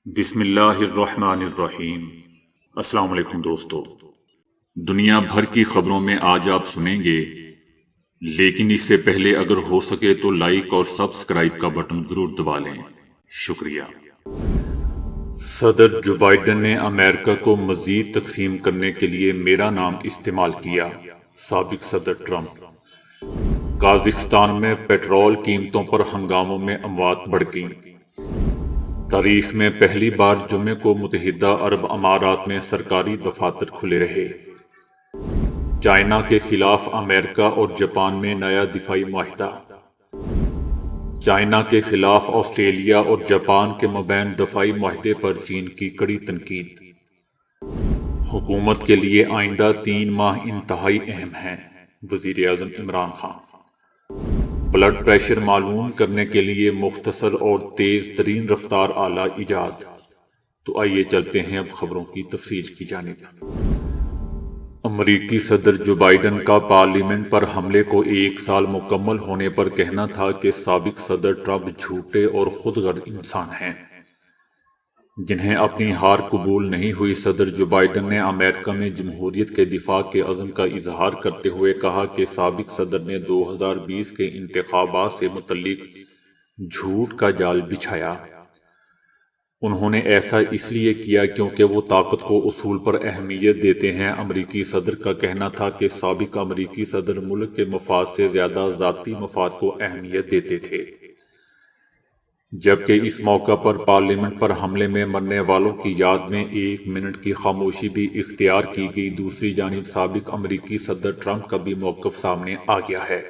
بسم اللہ الرحمن الرحیم۔ السلام علیکم دوستو، دنیا بھر کی خبروں میں آج آپ سنیں گے، لیکن اس سے پہلے اگر ہو سکے تو لائک اور سبسکرائب کا بٹن ضرور دبا لیں۔ شکریہ۔ صدر جو بائیڈن نے امریکہ کو مزید تقسیم کرنے کے لیے میرا نام استعمال کیا، سابق صدر ٹرمپ۔ قازقستان میں پیٹرول قیمتوں پر ہنگاموں میں اموات بڑھ گئیں۔ تاریخ میں پہلی بار جمعے کو متحدہ عرب امارات میں سرکاری دفاتر کھلے رہے۔ چائنا کے خلاف امریکہ اور جاپان میں نیا دفاعی معاہدہ۔ چائنا کے خلاف آسٹریلیا اور جاپان کے مابین دفاعی معاہدے پر چین کی کڑی تنقید۔ حکومت کے لیے آئندہ 3 ماہ انتہائی اہم ہیں، وزیر اعظم عمران خان۔ بلڈ پریشر معلوم کرنے کے لیے مختصر اور تیز ترین رفتار آلہ ایجاد۔ تو آئیے چلتے ہیں اب خبروں کی تفصیل کی جانب۔ امریکی صدر جو بائیڈن کا پارلیمنٹ پر حملے کو 1 سال مکمل ہونے پر کہنا تھا کہ سابق صدر ٹرمپ جھوٹے اور خود غرض انسان ہیں جنہیں اپنی ہار قبول نہیں ہوئی۔ صدر جو بائیڈن نے امریکہ میں جمہوریت کے دفاع کے عزم کا اظہار کرتے ہوئے کہا کہ سابق صدر نے 2020 کے انتخابات سے متعلق جھوٹ کا جال بچھایا۔ انہوں نے ایسا اس لیے کیا کیونکہ وہ طاقت کو اصول پر اہمیت دیتے ہیں۔ امریکی صدر کا کہنا تھا کہ سابق امریکی صدر ملک کے مفاد سے زیادہ ذاتی مفاد کو اہمیت دیتے تھے، جبکہ اس موقع پر پارلیمنٹ پر حملے میں مرنے والوں کی یاد میں 1 منٹ کی خاموشی بھی اختیار کی گئی۔ دوسری جانب سابق امریکی صدر ٹرمپ کا بھی موقف سامنے آ گیا ہے،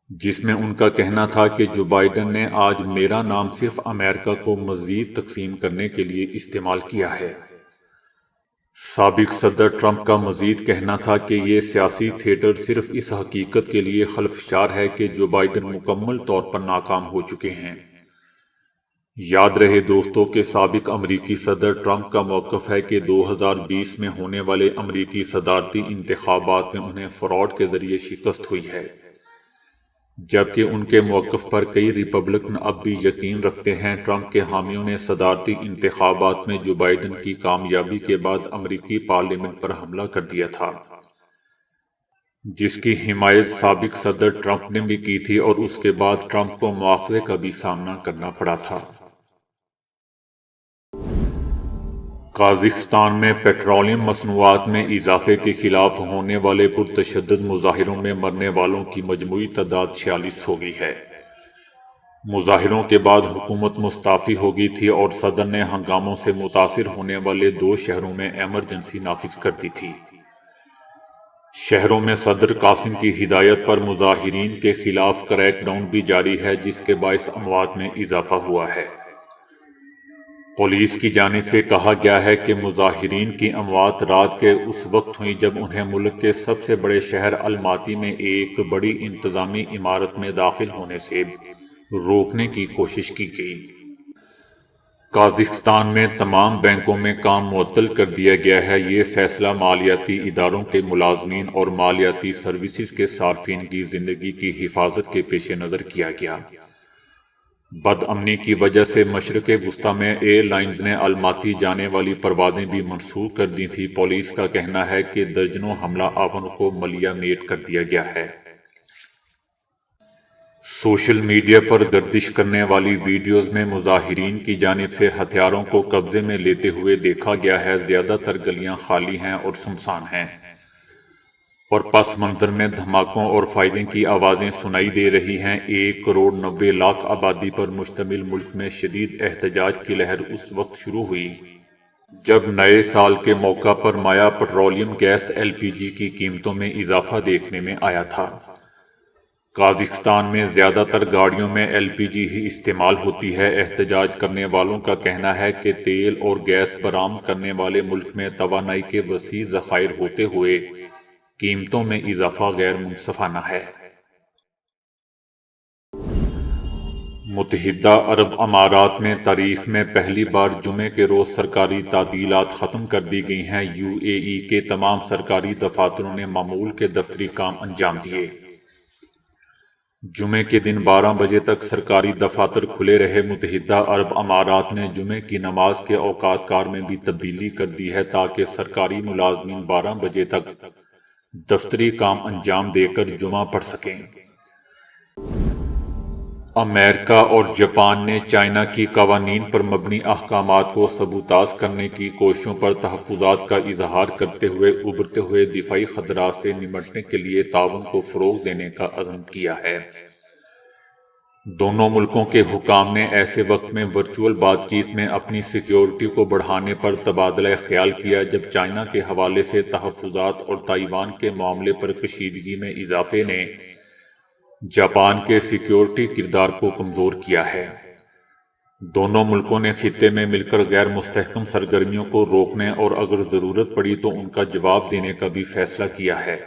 جس میں ان کا کہنا تھا کہ جو بائیڈن نے آج میرا نام صرف امریکہ کو مزید تقسیم کرنے کے لیے استعمال کیا ہے۔ سابق صدر ٹرمپ کا مزید کہنا تھا کہ یہ سیاسی تھیٹر صرف اس حقیقت کے لیے خلفشار ہے کہ جو بائیڈن مکمل طور پر ناکام ہو چکے ہیں۔ یاد رہے دوستو کہ سابق امریکی صدر ٹرمپ کا موقف ہے کہ 2020 میں ہونے والے امریکی صدارتی انتخابات میں انہیں فراڈ کے ذریعے شکست ہوئی ہے، جبکہ ان کے موقف پر کئی ریپبلکن اب بھی یقین رکھتے ہیں۔ ٹرمپ کے حامیوں نے صدارتی انتخابات میں جو بائیڈن کی کامیابی کے بعد امریکی پارلیمنٹ پر حملہ کر دیا تھا، جس کی حمایت سابق صدر ٹرمپ نے بھی کی تھی، اور اس کے بعد ٹرمپ کو مواخذے کا بھی سامنا کرنا پڑا تھا۔ قازقستان میں پیٹرولیم مصنوعات میں اضافے کے خلاف ہونے والے پرتشدد مظاہروں میں مرنے والوں کی مجموعی تعداد 46 ہو گئی ہے۔ مظاہروں کے بعد حکومت مستعفی ہو گئی تھی اور صدر نے ہنگاموں سے متاثر ہونے والے 2 شہروں میں ایمرجنسی نافذ کر دی تھی۔ شہروں میں صدر قاسم کی ہدایت پر مظاہرین کے خلاف کریک ڈاؤن بھی جاری ہے، جس کے باعث اموات میں اضافہ ہوا ہے۔ پولیس کی جانب سے کہا گیا ہے کہ مظاہرین کی اموات رات کے اس وقت ہوئی جب انہیں ملک کے سب سے بڑے شہر الماتی میں ایک بڑی انتظامی عمارت میں داخل ہونے سے روکنے کی کوشش کی گئی۔ قازقستان میں تمام بینکوں میں کام معطل کر دیا گیا ہے۔ یہ فیصلہ مالیاتی اداروں کے ملازمین اور مالیاتی سروسز کے صارفین کی زندگی کی حفاظت کے پیش نظر کیا گیا۔ بد امنی کی وجہ سے مشرق وسطی میں ایئر لائنز نے الماتی جانے والی پروازیں بھی منسوخ کر دی تھیں۔ پولیس کا کہنا ہے کہ درجنوں حملہ آوروں کو ملیا میٹ کر دیا گیا ہے۔ سوشل میڈیا پر گردش کرنے والی ویڈیوز میں مظاہرین کی جانب سے ہتھیاروں کو قبضے میں لیتے ہوئے دیکھا گیا ہے۔ زیادہ تر گلیاں خالی ہیں اور سنسان ہیں، اور پس منظر میں دھماکوں اور فائرنگ کی آوازیں سنائی دے رہی ہیں۔ 1.90 کروڑ آبادی پر مشتمل ملک میں شدید احتجاج کی لہر اس وقت شروع ہوئی جب نئے سال کے موقع پر مائع پیٹرولیم گیس LPG کی قیمتوں میں اضافہ دیکھنے میں آیا تھا۔ قازقستان میں زیادہ تر گاڑیوں میں LPG ہی استعمال ہوتی ہے۔ احتجاج کرنے والوں کا کہنا ہے کہ تیل اور گیس برآمد کرنے والے ملک میں توانائی کے وسیع ذخائر ہوتے ہوئے قیمتوں میں اضافہ غیر منصفانہ ہے۔ متحدہ عرب امارات میں تاریخ میں پہلی بار جمعے کے روز سرکاری تعطیلات ختم کر دی گئی ہیں۔ UAE کے تمام سرکاری دفاتروں نے معمول کے دفتری کام انجام دیے۔ جمعے کے دن 12 بجے تک سرکاری دفاتر کھلے رہے۔ متحدہ عرب امارات نے جمعے کی نماز کے اوقات کار میں بھی تبدیلی کر دی ہے تاکہ سرکاری ملازمین 12 بجے تک دفتری کام انجام دے کر جمعہ پڑھ سکیں۔ امریکہ اور جاپان نے چائنا کی قوانین پر مبنی احکامات کو سبوتاژ کرنے کی کوششوں پر تحفظات کا اظہار کرتے ہوئے ابھرتے ہوئے دفاعی خطرات سے نمٹنے کے لیے تعاون کو فروغ دینے کا عزم کیا ہے۔ دونوں ملکوں کے حکام نے ایسے وقت میں ورچوئل بات چیت میں اپنی سیکیورٹی کو بڑھانے پر تبادلہ خیال کیا جب چائنا کے حوالے سے تحفظات اور تائیوان کے معاملے پر کشیدگی میں اضافے نے جاپان کے سیکیورٹی کردار کو کمزور کیا ہے۔ دونوں ملکوں نے خطے میں مل کر غیر مستحکم سرگرمیوں کو روکنے اور اگر ضرورت پڑی تو ان کا جواب دینے کا بھی فیصلہ کیا ہے۔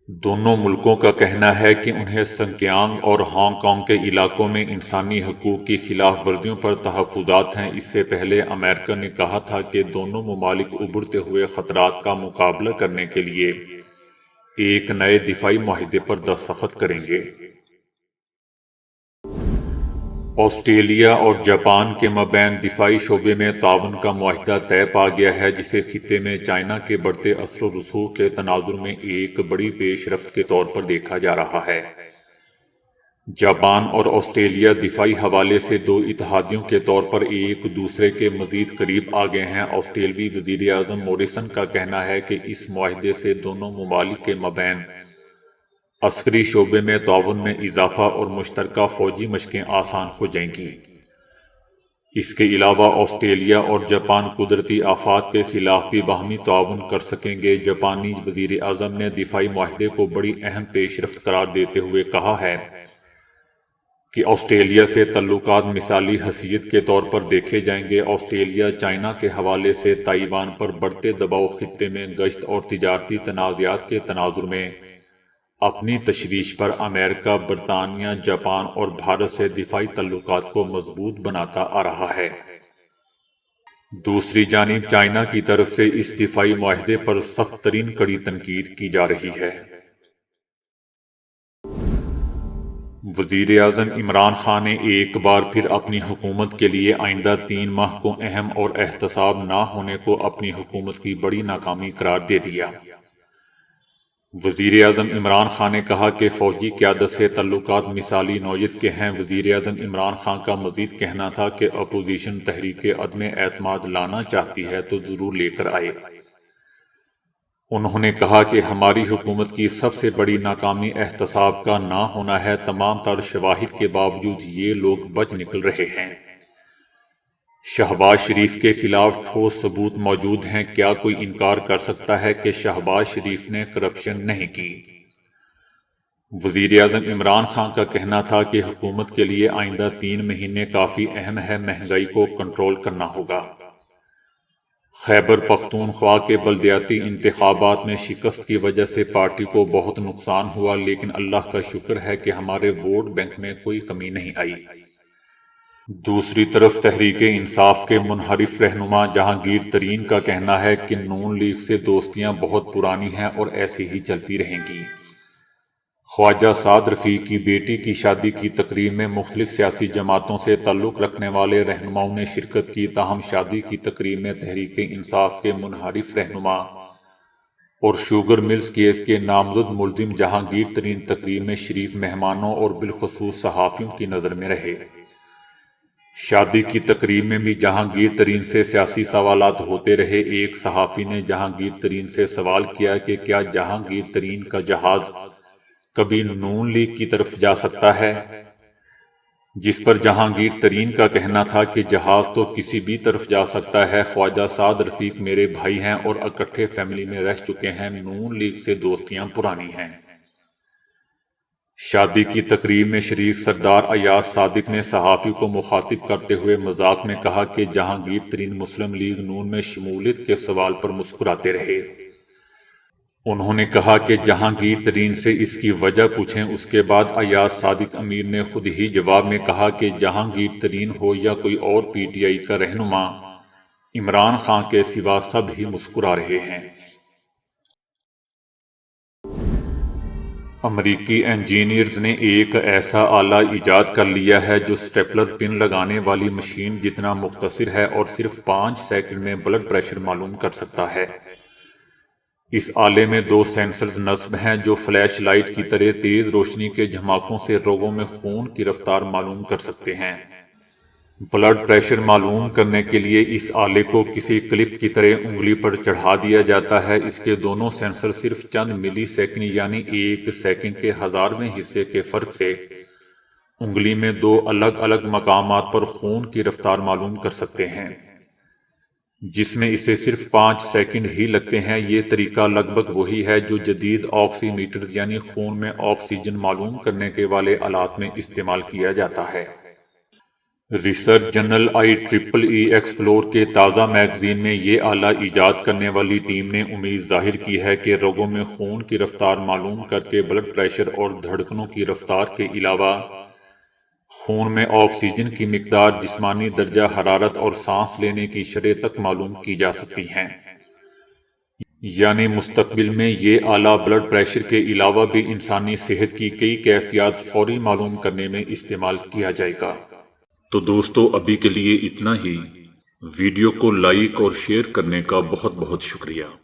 دونوں ملکوں کا کہنا ہے کہ انہیں سنکیانگ اور ہانگ کانگ کے علاقوں میں انسانی حقوق کی خلاف ورزیوں پر تحفظات ہیں۔ اس سے پہلے امریکہ نے کہا تھا کہ دونوں ممالک ابھرتے ہوئے خطرات کا مقابلہ کرنے کے لیے ایک نئے دفاعی معاہدے پر دستخط کریں گے۔ آسٹریلیا اور جاپان کے مابین دفاعی شعبے میں تعاون کا معاہدہ طے پا گیا ہے جسے خطے میں چائنا کے بڑھتے اثر و رسوخ کے تناظر میں ایک بڑی پیش رفت کے طور پر دیکھا جا رہا ہے۔ جاپان اور آسٹریلیا دفاعی حوالے سے دو اتحادیوں کے طور پر ایک دوسرے کے مزید قریب آ گئے ہیں۔ آسٹریلوی وزیر اعظم موریسن کا کہنا ہے کہ اس معاہدے سے دونوں ممالک کے مابین عسکری شعبے میں تعاون میں اضافہ اور مشترکہ فوجی مشقیں آسان ہو جائیں گی۔ اس کے علاوہ آسٹریلیا اور جاپان قدرتی آفات کے خلاف بھی باہمی تعاون کر سکیں گے۔ جاپانی وزیر اعظم نے دفاعی معاہدے کو بڑی اہم پیش رفت قرار دیتے ہوئے کہا ہے کہ آسٹریلیا سے تعلقات مثالی حیثیت کے طور پر دیکھے جائیں گے۔ آسٹریلیا چائنا کے حوالے سے تائیوان پر بڑھتے دباؤ، خطے میں گشت اور تجارتی تنازعات کے تناظر میں اپنی تشویش پر امریکہ، برطانیہ، جاپان اور بھارت سے دفاعی تعلقات کو مضبوط بناتا آ رہا ہے۔ دوسری جانب چائنا کی طرف سے اس دفاعی معاہدے پر سخت ترین کڑی تنقید کی جا رہی ہے۔ وزیر اعظم عمران خان نے ایک بار پھر اپنی حکومت کے لیے آئندہ 3 ماہ کو اہم اور احتساب نہ ہونے کو اپنی حکومت کی بڑی ناکامی قرار دے دیا۔ وزیر اعظم عمران خان نے کہا کہ فوجی قیادت سے تعلقات مثالی نوعیت کے ہیں۔ وزیر اعظم عمران خان کا مزید کہنا تھا کہ اپوزیشن تحریک عدم اعتماد لانا چاہتی ہے تو ضرور لے کر آئے۔ انہوں نے کہا کہ ہماری حکومت کی سب سے بڑی ناکامی احتساب کا نہ ہونا ہے۔ تمام تر شواہد کے باوجود یہ لوگ بچ نکل رہے ہیں۔ شہباز شریف کے خلاف ٹھوس ثبوت موجود ہیں۔ کیا کوئی انکار کر سکتا ہے کہ شہباز شریف نے کرپشن نہیں کی؟ وزیر اعظم عمران خان کا کہنا تھا کہ حکومت کے لیے آئندہ 3 مہینے کافی اہم ہے۔ مہنگائی کو کنٹرول کرنا ہوگا۔ خیبر پختونخوا کے بلدیاتی انتخابات میں شکست کی وجہ سے پارٹی کو بہت نقصان ہوا، لیکن اللہ کا شکر ہے کہ ہمارے ووٹ بینک میں کوئی کمی نہیں آئی۔ دوسری طرف تحریک انصاف کے منحرف رہنما جہانگیر ترین کا کہنا ہے کہ نون لیگ سے دوستیاں بہت پرانی ہیں اور ایسی ہی چلتی رہیں گی۔ خواجہ سعد رفیق کی بیٹی کی شادی کی تقریب میں مختلف سیاسی جماعتوں سے تعلق رکھنے والے رہنماؤں نے شرکت کی، تاہم شادی کی تقریب میں تحریک انصاف کے منحرف رہنما اور شوگر ملز کیس کے نامزد ملزم جہانگیر ترین تقریب میں شریک مہمانوں اور بالخصوص صحافیوں کی نظر میں رہے۔ شادی کی تقریب میں بھی جہانگیر ترین سے سیاسی سوالات ہوتے رہے۔ ایک صحافی نے جہانگیر ترین سے سوال کیا کہ کیا جہانگیر ترین کا جہاز کبھی نون لیگ کی طرف جا سکتا ہے، جس پر جہانگیر ترین کا کہنا تھا کہ جہاز تو کسی بھی طرف جا سکتا ہے۔ خواجہ سعد رفیق میرے بھائی ہیں اور اکٹھے فیملی میں رہ چکے ہیں، نون لیگ سے دوستیاں پرانی ہیں۔ شادی کی تقریب میں شریک سردار ایاز صادق نے صحافی کو مخاطب کرتے ہوئے مذاق میں کہا کہ جہانگیر ترین مسلم لیگ نون میں شمولیت کے سوال پر مسکراتے رہے۔ انہوں نے کہا کہ جہانگیر ترین سے اس کی وجہ پوچھیں۔ اس کے بعد ایاز صادق امیر نے خود ہی جواب میں کہا کہ جہانگیر ترین ہو یا کوئی اور پی ٹی آئی کا رہنما، عمران خان کے سوا سب ہی مسکرا رہے ہیں۔ امریکی انجینئرز نے ایک ایسا آلہ ایجاد کر لیا ہے جو سٹیپلر پن لگانے والی مشین جتنا مختصر ہے اور صرف 5 سیکنڈ میں بلڈ پریشر معلوم کر سکتا ہے۔ اس آلے میں 2 سینسرز نصب ہیں جو فلیش لائٹ کی طرح تیز روشنی کے جھماکوں سے رگوں میں خون کی رفتار معلوم کر سکتے ہیں۔ بلڈ پریشر معلوم کرنے کے لیے اس آلے کو کسی کلپ کی طرح انگلی پر چڑھا دیا جاتا ہے۔ اس کے دونوں سینسر صرف چند ملی سیکنڈ یعنی 1 سیکنڈ کے 1000ویں حصے کے فرق سے انگلی میں 2 الگ الگ مقامات پر خون کی رفتار معلوم کر سکتے ہیں، جس میں اسے صرف 5 سیکنڈ ہی لگتے ہیں۔ یہ طریقہ لگ بھگ وہی ہے جو جدید آکسی میٹرز یعنی خون میں آکسیجن معلوم کرنے کے والے آلات میں استعمال کیا جاتا ہے۔ ریسرچ جرنل IEEE ایکسپلور کے تازہ میگزین میں یہ آلہ ایجاد کرنے والی ٹیم نے امید ظاہر کی ہے کہ رگوں میں خون کی رفتار معلوم کر کے بلڈ پریشر اور دھڑکنوں کی رفتار کے علاوہ خون میں آکسیجن کی مقدار، جسمانی درجہ حرارت اور سانس لینے کی شرح تک معلوم کی جا سکتی ہیں۔ یعنی مستقبل میں یہ آلہ بلڈ پریشر کے علاوہ بھی انسانی صحت کی کئی کیفیات فوری معلوم کرنے میں استعمال کیا جائے گا۔ تو دوستو ابھی کے لیے اتنا ہی۔ ویڈیو کو لائک اور شیئر کرنے کا بہت بہت شکریہ۔